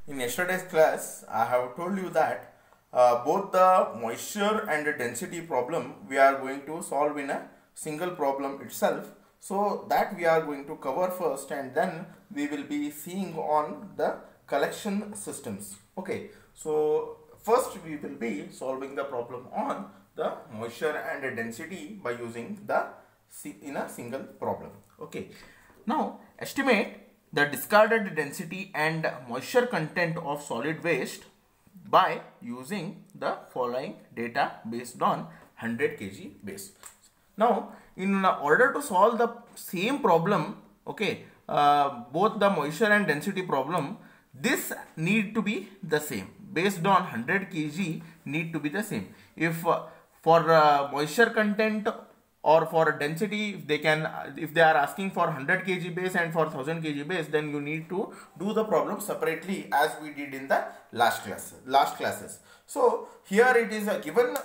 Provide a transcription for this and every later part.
In yesterday's class, I have told you that both the moisture and the density problem we are going to solve in a single problem itself. So that we are going to cover first, and then we will be seeing on the collection systems. Okay, so first we will be solving the problem on the moisture and the density by using the in a single problem. Okay, now estimate the discarded density and moisture content of solid waste by using the following data based on 100 kg base. Now, in order to solve the same problem, okay, both the moisture and density problem, this need to be the same. Based on 100 kg need to be the same. If for moisture content or for density, if they are asking for 100 kg base and for 1000 kg base, then you need to do the problem separately as we did in the last classes. So here it is given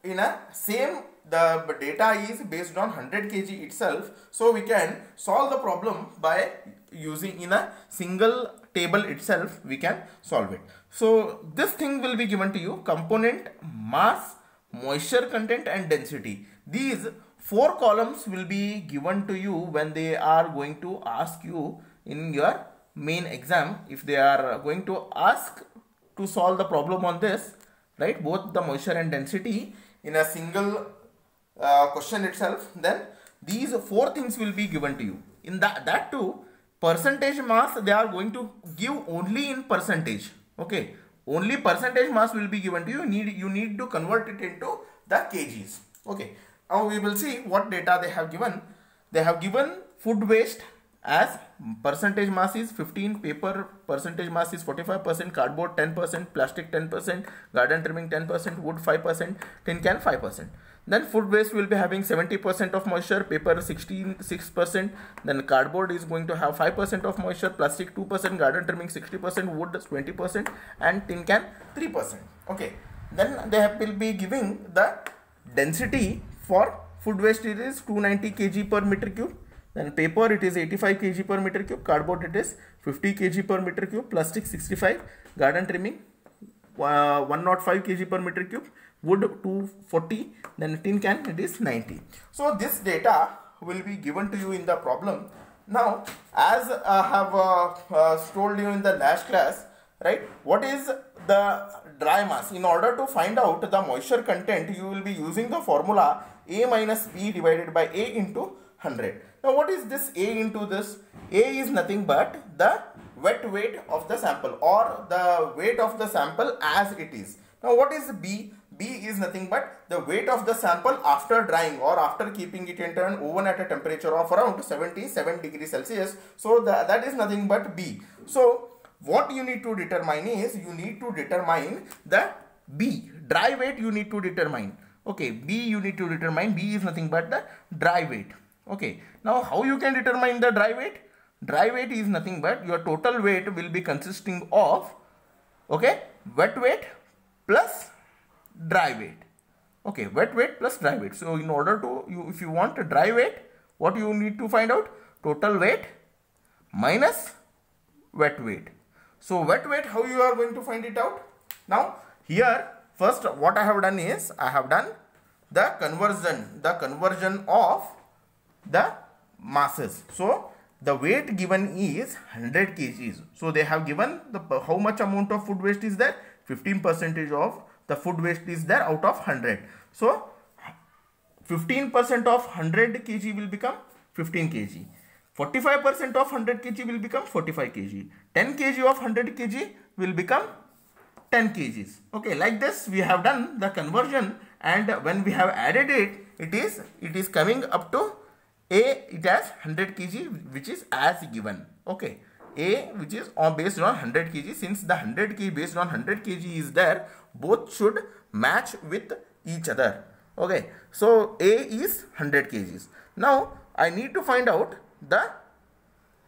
in a same, the data is based on 100 kg itself, so we can solve the problem by using in a single table itself. We can solve it. So this thing will be given to you: component, mass, moisture content and density. These 4 columns will be given to you when they are going to ask you in your main exam. If they are going to ask to solve the problem on this, right, both the moisture and density in a single question itself, then these 4 things will be given to you. In that too, percentage mass they are going to give only in percentage. Okay, only percentage mass will be given to you. You need to convert it into the kgs. Okay, now we will see what data they have given. They have given food waste as percentage mass is 15, paper percentage mass is 45%, cardboard 10%, plastic 10%, garden trimming 10%, wood 5%, tin can 5%. Then food waste will be having 70% of moisture, paper 6%, then cardboard is going to have 5% of moisture, plastic 2%, garden trimming 60%, wood 20% and tin can 3%. Okay, then they will be giving the density for food waste. It is 290 kg per meter cube. Then paper it is 85 kg per meter cube, cardboard it is 50 kg per meter cube, plastic 65, garden trimming 105 kg per meter cube, wood 240, then tin can it is 90. So this data will be given to you in the problem. Now, as I have told you in the last class, right, what is the dry mass? In order to find out the moisture content, you will be using the formula A minus B divided by A into 100. Now what is this A into this? A is nothing but the wet weight of the sample or the weight of the sample as it is. Now what is B? B is nothing but the weight of the sample after drying or after keeping it in an oven at a temperature of around 77 degrees Celsius. So that is nothing but B. So what you need to determine is, you need to determine the B, dry weight you need to determine. Okay, B you need to determine. B is nothing but the dry weight. Okay, now how you can determine the dry weight? Dry weight is nothing but your total weight will be consisting of, okay, wet weight plus dry weight. Okay, wet weight plus dry weight. So in order to, if you want a dry weight, what you need to find out? Total weight minus wet weight. So wet weight, how you are going to find it out? Now here first what I have done is, I have done the conversion of the masses. So the weight given is 100 kgs. So they have given the how much amount of food waste is there? 15% of the food waste is there out of 100. So 15% of 100 kg will become 15 kg. 45% of 100 kg will become 45 kg. 10 kg of 100 kg will become 10 kgs. Okay, like this we have done the conversion, and when we have added it, it is coming up to A, it has 100 kg which is as given. Okay, A which is based on 100 kg. Since the 100 kg based on 100 kg is there, both should match with each other. Okay, so A is 100 kgs. Now I need to find out the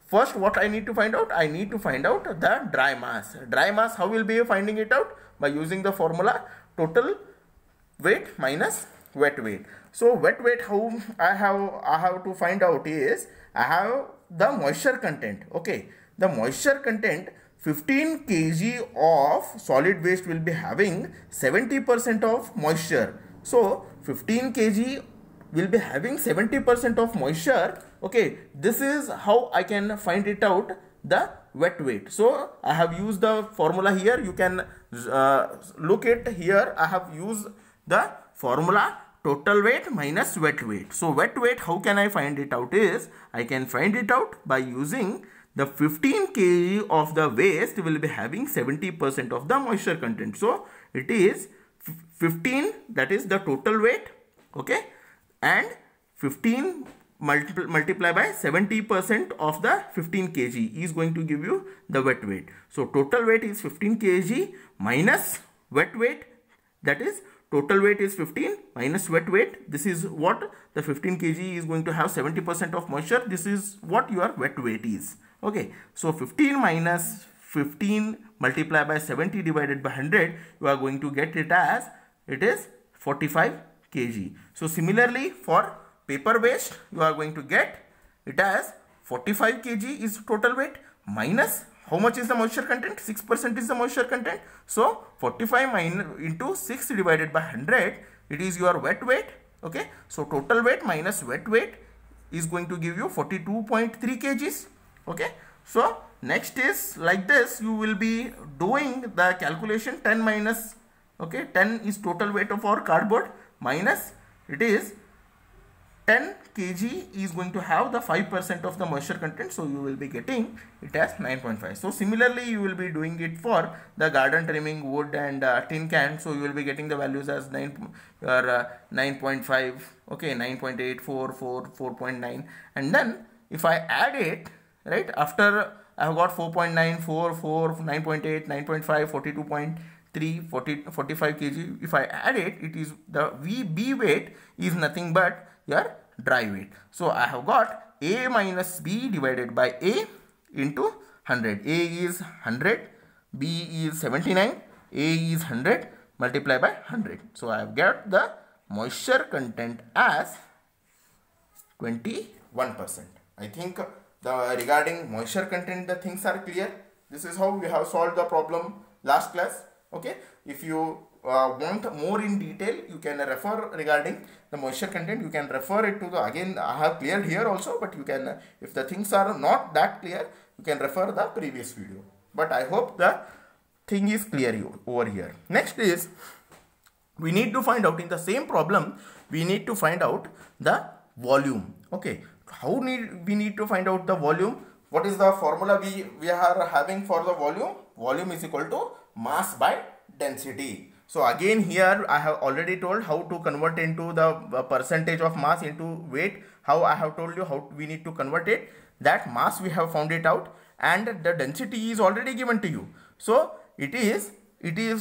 first, what I need to find out? I need to find out the dry mass. Dry mass, how will be finding it out? By using the formula total weight minus wet weight. So wet weight, how I have to find out is, I have the moisture content. Okay, the moisture content, 15 kg of solid waste will be having 70% of moisture. So 15 kg will be having 70% of moisture. Okay, this is how I can find it out, the wet weight. So I have used the formula here. You can look it here. I have used the formula total weight minus wet weight. So wet weight, how can I find it out is, I can find it out by using the 15 kg of the waste will be having 70% of the moisture content. So it is 15, that is the total weight, okay, and 15 multiply by 70% of the 15 kg is going to give you the wet weight. So total weight is 15 kg minus wet weight, that is total weight is 15 minus wet weight. This is what the 15 kg is going to have 70% of moisture. This is what your wet weight is. Okay, so 15 minus 15 multiplied by 70 divided by 100, you are going to get it as, it is 45 kg. So similarly for paper waste, you are going to get it as 45 kg is total weight minus how much is the moisture content? 6% is the moisture content. So 45 into 6 divided by 100, it is your wet weight. Okay, so total weight minus wet weight is going to give you 42.3 kgs. Okay, so next is like this, you will be doing the calculation 10 minus, okay, 10 is total weight of our cardboard minus it is 10 kg is going to have the 5% of the moisture content. So you will be getting it as 9.5. So similarly you will be doing it for the garden trimming, wood and tin can. So you will be getting the values as 9.5, okay, 9.8, 4, 4.9, and then if I add it, right, after I have got 4.9, 4, 9.8, 9.5, 42.3, 45 kg. If I add it, it is the B weight is nothing but your dry weight. So I have got A minus B divided by A into 100. A is 100, B is 79, A is 100 multiplied by 100. So I have got the moisture content as 21%. I think regarding moisture content the things are clear. This is how we have solved the problem last class. Okay, if you want more in detail, you can refer regarding the moisture content. You can refer it to the, again I have cleared here also, but you can, if the things are not that clear, you can refer the previous video. But I hope the thing is clear over here. Next is, we need to find out in the same problem, we need to find out the volume. Okay, how we need to find out the volume? What is the formula we are having for the volume? Volume is equal to mass by density. So again here I have already told how to convert into the percentage of mass into weight. How I have told you how we need to convert it. That mass we have found it out, and the density is already given to you. So it is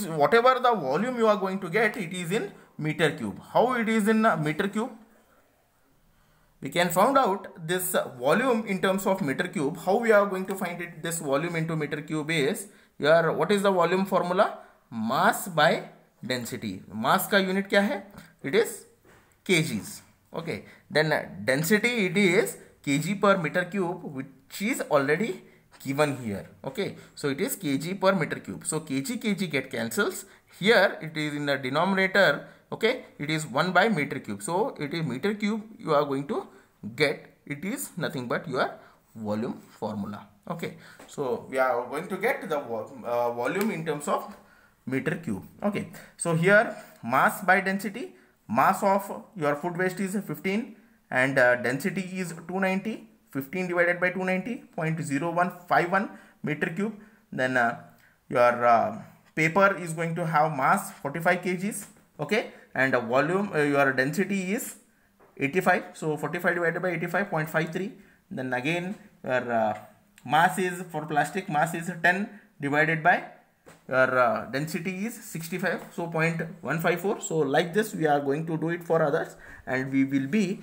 whatever the volume you are going to get, it is in meter cube. How it is in meter cube? We can find out this volume in terms of meter cube. How we are going to find it, this volume into meter cube is, your, what is the volume formula? Mass by density. Mass का unit क्या है? It is kgs. Okay. Then density, it is kg per meter cube, which is already given here. Okay. So it is kg per meter cube. So kg get cancels. Here it is in the denominator. Okay. It is 1 by meter cube. So it is meter cube you are going to get. It is nothing but your volume formula. Okay. So we are going to get the volume in terms of meter cube. Okay, so here mass by density, mass of your food waste is 15 and density is 290. 15 divided by 290, 0.0151 meter cube. Then your paper is going to have mass 45 kgs. Okay, and volume, your density is 85. So 45 divided by 85.53. Then again your mass is, for plastic, mass is 10 divided by your density is 65, so 0.154. So like this we are going to do it for others, and we will be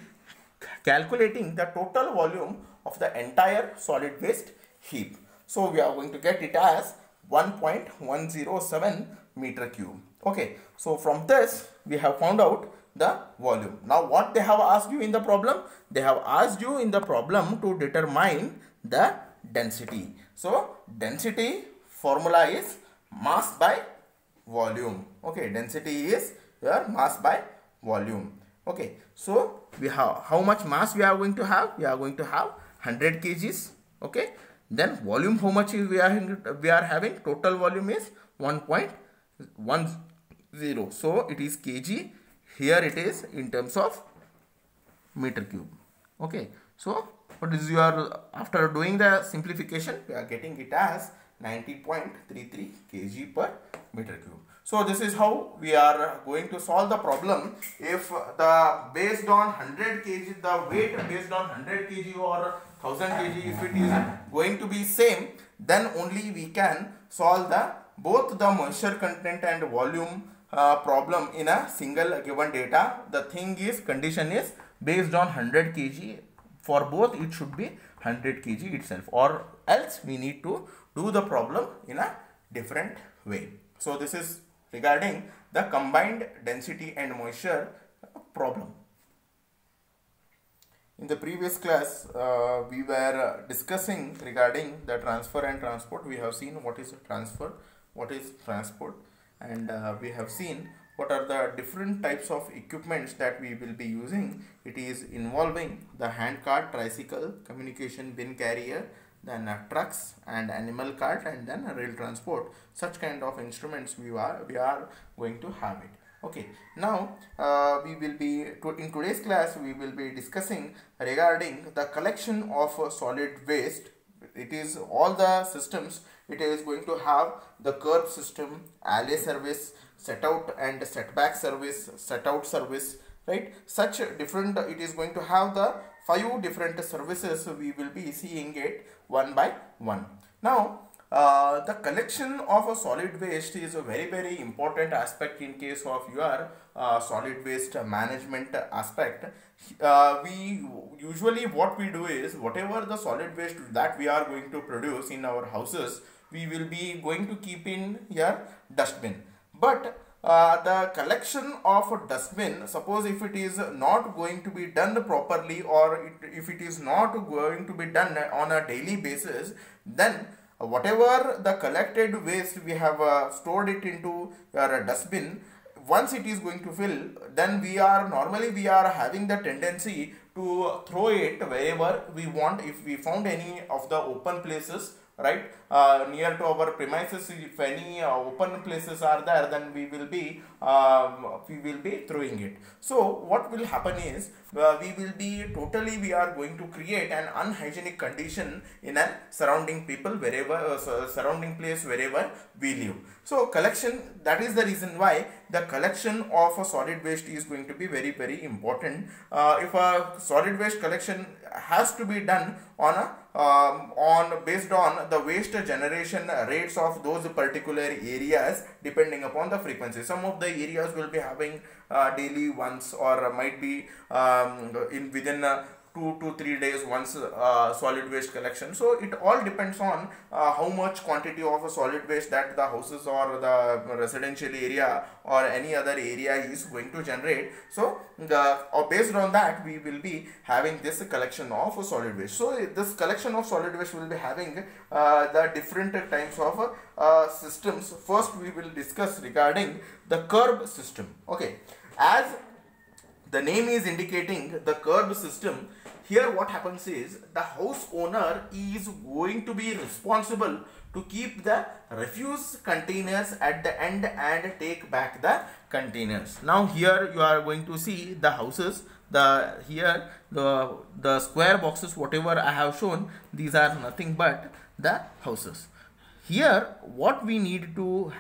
calculating the total volume of the entire solid waste heap. So we are going to get it as 1.107 meter cube. Okay, so from this we have found out the volume. Now what they have asked you in the problem? They have asked you in the problem to determine the density. So density formula is mass by volume. Okay, density is your mass by volume. Okay, so we have how much mass we are going to have? We are going to have 100 kgs. Okay, then volume how much is we are having? Total volume is 1.10. So it is kg. Here it is in terms of meter cube. Okay, so what is your, after doing the simplification, we are getting it as 90.33 kg per meter cube. So this is how we are going to solve the problem. If the based on 100 kg, the weight based on 100 kg or 1000 kg, if it is going to be same, then only we can solve the both the moisture content and volume problem in a single given data. The thing is, condition is based on 100 kg. For both it should be 100 kg itself, or else we need to do the problem in a different way. So this is regarding the combined density and moisture problem. In the previous class, we were discussing regarding the transfer and transport. We have seen what is transfer, what is transport, and we have seen what are the different types of equipments that we will be using. It is involving the hand cart, tricycle, communication bin carrier, then trucks and animal cart, and then rail transport. Such kind of instruments we are going to have it. Okay, now we will be in today's class we will be discussing regarding the collection of solid waste. It is all the systems. It is going to have the curb system, alley service, set out and setback service, set out service, right? Such different, it is going to have the 5 different services. We will be seeing it one by one. Now the collection of a solid waste is a very important aspect in case of your solid waste management aspect. We usually what we do is, whatever the solid waste that we are going to produce in our houses, we will be going to keep in your dustbin. But the collection of a dustbin, suppose if it is not going to be done properly, or if it is not going to be done on a daily basis, then whatever the collected waste we have stored it into your dustbin, once it is going to fill, then we are having the tendency to throw it wherever we want. If we found any of the open places, right, near to our premises, if any open places are there, then we will be throwing it. So what will happen is, we are going to create an unhygienic condition in a surrounding people wherever surrounding place wherever we live. So collection, that is the reason why the collection of a solid waste is going to be very important. If a solid waste collection has to be done based on the waste generation rates of those particular areas, depending upon the frequency. Some of the areas will be having daily once, or might be within 2 to 3 days once solid waste collection. So it all depends on how much quantity of a solid waste that the houses or the residential area or any other area is going to generate. So based on that, we will be having this collection of solid waste. So this collection of solid waste will be having the different types of systems. First we will discuss regarding the curb system. Okay, as the name is indicating, the curb system, here what happens is, the house owner is going to be responsible to keep the refuse containers at the end and take back the containers. Now here you are going to see the houses, the square boxes whatever I have shown, these are nothing but the houses. Here what we need to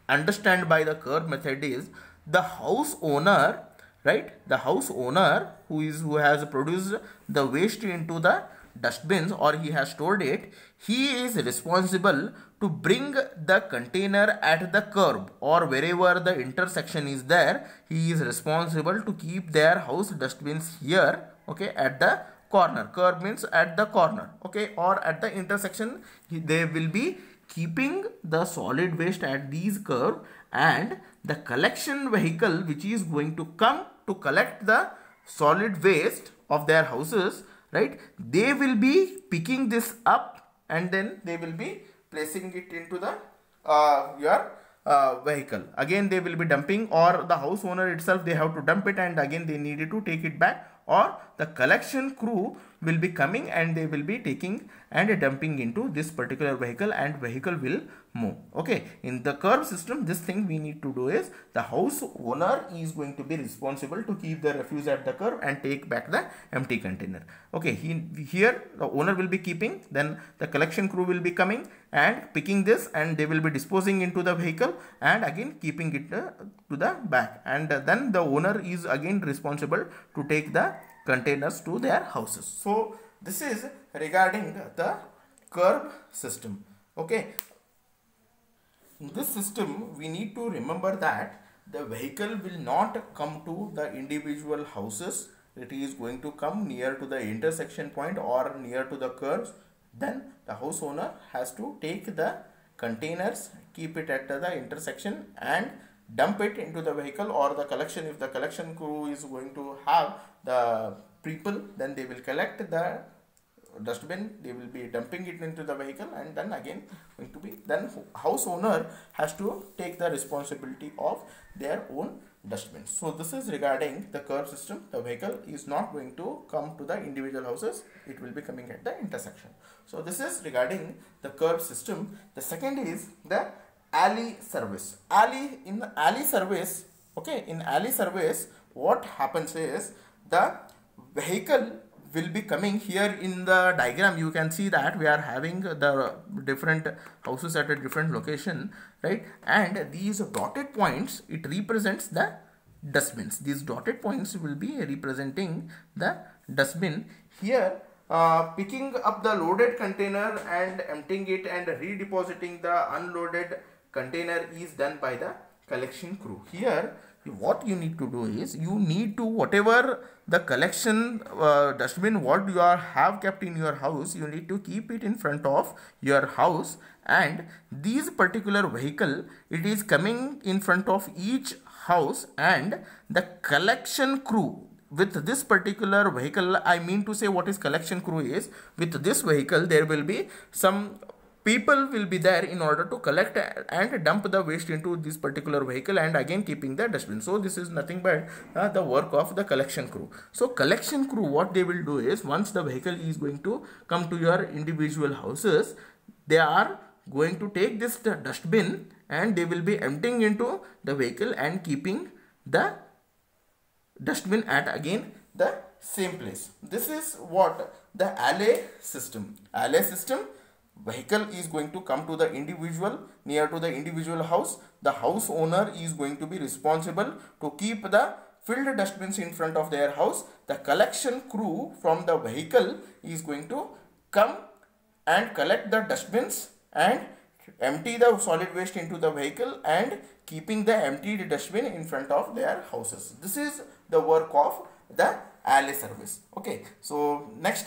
understand by the curb method is, the house owner, right, the house owner who has produced the waste into the dustbins, or he has stored it, he is responsible to bring the container at the curb or wherever the intersection is there. He is responsible to keep their house dustbins here, okay, at the corner. Curb means at the corner, okay, or at the intersection. They will be keeping the solid waste at these curb, and the collection vehicle which is going to come to collect the solid waste of their houses, right, they will be picking this up, and then they will be placing it into the your vehicle. Again they will be dumping, or the house owner itself, they have to dump it and again they needed to take it back, or the collection crew will be coming and they will be taking and dumping into this particular vehicle and vehicle will move. Okay, in the curb system, this thing we need to do is the house owner is going to be responsible to keep the refuse at the curb and take back the empty container. Okay, here the owner will be keeping, then the collection crew will be coming and picking this and they will be disposing into the vehicle and again keeping it to the back, and then the owner is again responsible to take the containers to their houses. So this is regarding the curb system. Okay, in this system we need to remember that the vehicle will not come to the individual houses. It is going to come near to the intersection point or near to the curbs. Then the house owner has to take the containers, keep it at the intersection and dump it into the vehicle, or the collection, if the collection crew is going to have the people, then they will collect the dustbin, they will be dumping it into the vehicle, and then again going to be, then house owner has to take the responsibility of their own dustbins. So this is regarding the curb system. The vehicle is not going to come to the individual houses, it will be coming at the intersection. So this is regarding the curb system. The second is the alley service. In the alley service, okay, in alley service what happens is the vehicle will be coming. Here in the diagram you can see that we are having the different houses at a different location, right? And these dotted points, it represents the dustbins. These dotted points will be representing the dustbin. Here picking up the loaded container and emptying it and redepositing the unloaded container is done by the collection crew. Here what you need to do is, you need to, whatever the collection dustbin what you have kept in your house, you need to keep it in front of your house, and these particular vehicle, it is coming in front of each house, and the collection crew with this particular vehicle, I mean to say what is collection crew is, with this vehicle there will be some people will be there in order to collect and dump the waste into this particular vehicle and again keeping the dustbin. So this is nothing but the work of the collection crew. So collection crew, what they will do is, once the vehicle is going to come to your individual houses, they are going to take this dustbin and they will be emptying into the vehicle and keeping the dustbin at again the same place. This is what the alley system. Alley system, vehicle is going to come to the individual, near to the individual house. The house owner is going to be responsible to keep the filled dustbins in front of their house. The collection crew from the vehicle is going to come and collect the dustbins and empty the solid waste into the vehicle and keeping the emptied dustbin in front of their houses. This is the work of the alley service. Okay, so next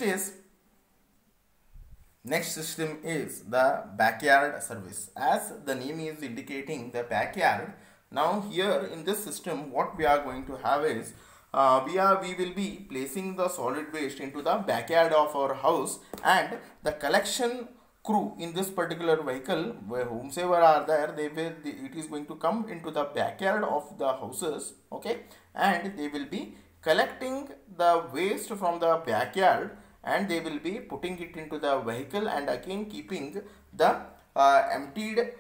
system is the backyard service. As the name is indicating, the backyard. Now here in this system what we are going to have is we will be placing the solid waste into the backyard of our house, and the collection crew in this particular vehicle, whomsoever are there, it is going to come into the backyard of the houses, okay, and they will be collecting the waste from the backyard and they will be putting it into the vehicle and again keeping the emptied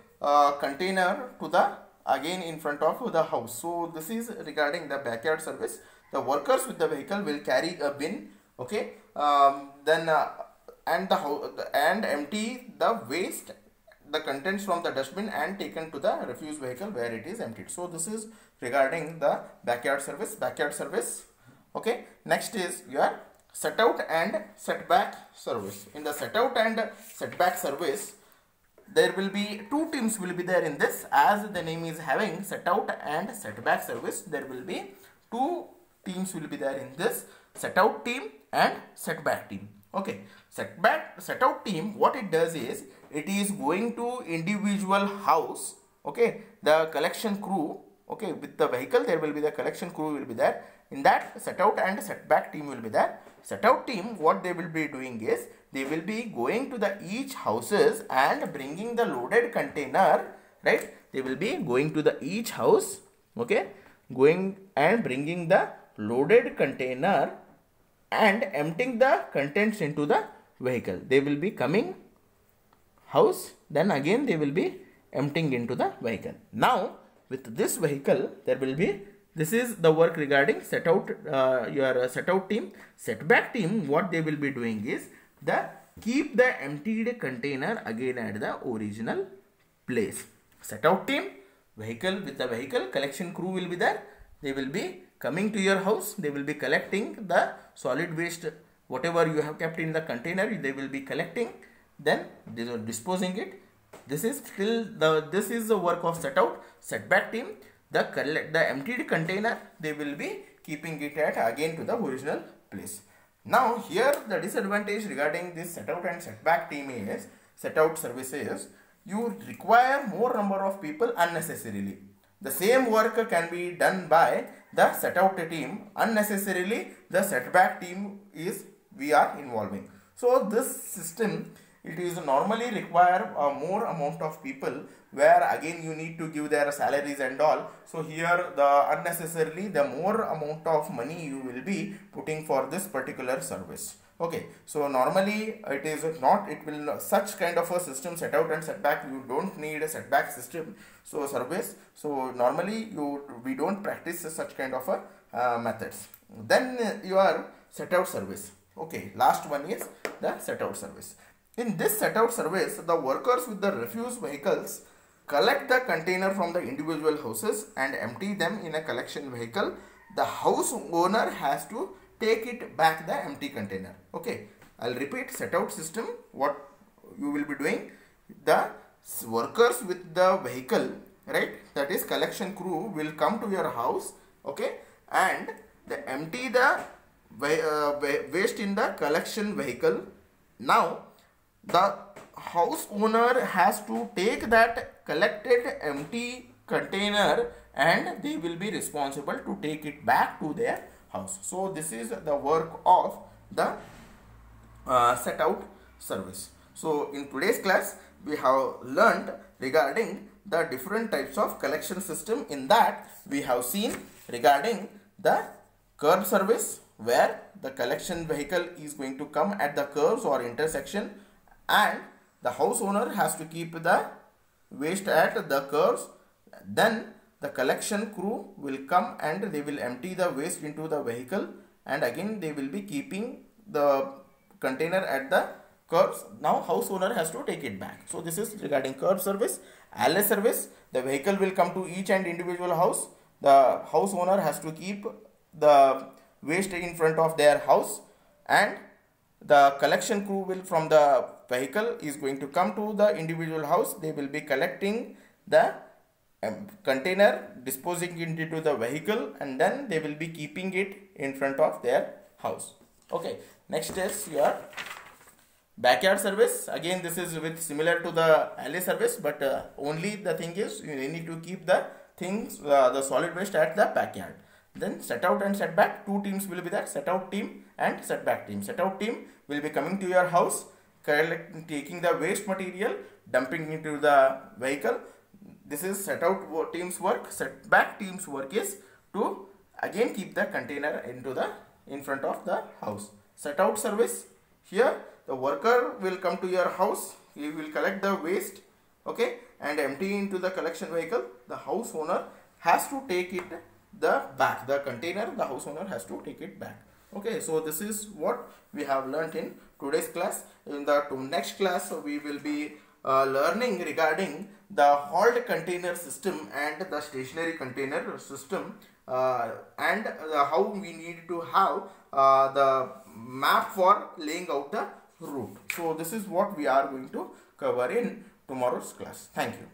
container to the again in front of the house. So this is regarding the backyard service. The workers with the vehicle will carry a bin, okay, and empty the waste, the contents from the dustbin and taken to the refuse vehicle where it is emptied. So this is regarding the backyard service. Okay, next is your set out and setback service. In the set out and setback service, there will be two teams will be there in this. As the name is having set out and setback service, there will be two teams will be there in this, set out team and setback team. Okay, set out team, what it does is, it is going to individual house, okay, the collection crew, okay, with the vehicle there will be the collection crew will be there. In that, set out and setback team will be there. Set out team, what they will be doing is, they will be going to the each houses and bringing the loaded container, right? They will be going to the each house, okay, going and bringing the loaded container and emptying the contents into the vehicle. They will be coming house, then again they will be emptying into the vehicle. Now with this vehicle there will be, this is the work regarding set out, your set out team. Setback team, what they will be doing is the keep the emptied container again at the original place. Set out team, vehicle, with the vehicle collection crew will be there. They will be coming to your house. They will be collecting the solid waste, whatever you have kept in the container, they will be collecting, then they are disposing it. This is still this is the work of set out. Setback team, the emptied container, they will be keeping it at again to the original place. Now here the disadvantage regarding this set out and setback team is, set out services, you require more number of people unnecessarily. The same work can be done by the set out team. Unnecessarily the setback team is we are involving. So this system, it is normally require a more amount of people, where again you need to give their salaries and all. So here the unnecessarily the more amount of money you will be putting for this particular service. Okay, so normally it is not, it will such kind of a system, set out and setback, you don't need a setback system, so service. So normally we don't practice such kind of a methods. Then your set out service. Okay, last one is the set out service. In this set out service, the workers with the refuse vehicles collect the container from the individual houses and empty them in a collection vehicle. The house owner has to take it back the empty container. Okay, I'll repeat. Set out system, what you will be doing, the workers with the vehicle, right, that is collection crew, will come to your house, okay, and they empty the waste in the collection vehicle. Now the house owner has to take that collected empty container and they will be responsible to take it back to their house. So this is the work of the set out service. So in today's class we have learned regarding the different types of collection system. In that we have seen regarding the curb service, where the collection vehicle is going to come at the curves or intersection and the house owner has to keep the waste at the curves. Then the collection crew will come and they will empty the waste into the vehicle and again they will be keeping the container at the curves. Now house owner has to take it back. So this is regarding curb service. Alley service, the vehicle will come to each and individual house. The house owner has to keep the waste in front of their house and the collection crew will from the vehicle is going to come to the individual house. They will be collecting the container, disposing it into the vehicle and then they will be keeping it in front of their house. Okay, next is your backyard service. Again this is with similar to the alley service, but only the thing is you need to keep the things, the solid waste at the backyard. Then set out and setback, two teams will be there, set out team and setback team. Set out team will be coming to your house, taking the waste material, dumping into the vehicle. This is set out team's work. Setback team's work is to again keep the container in front of the house. Set out service, here the worker will come to your house, he will collect the waste, okay, and empty into the collection vehicle. The house owner has to take it the container, the house owner has to take it back. Okay, so this is what we have learnt in today's class. In the next class we will be learning regarding the hauled container system and the stationary container system and how we need to have the map for laying out the route. So this is what we are going to cover in tomorrow's class. Thank you.